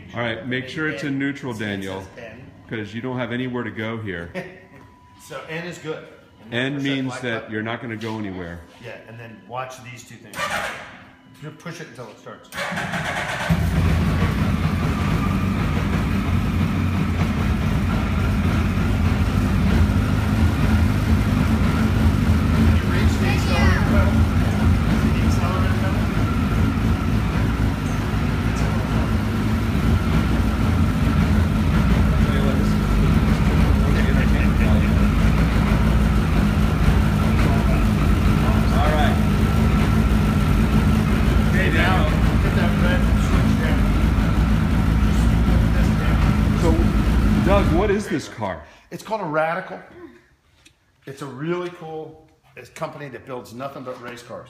change. All right, make sure it's in neutral, Daniel, It says N. because you don't have anywhere to go here. So N is good. N 100% means light that button. you're not going to go anywhere. Yeah, and then watch these two things. You push it until it starts. Can you reach the accelerator pedal? The accelerator pedal? All right. Okay, now. Hit that red switch down. Just put this down. So, Doug, what is this car? It's called a Radical. It's a really cool company that builds nothing but race cars.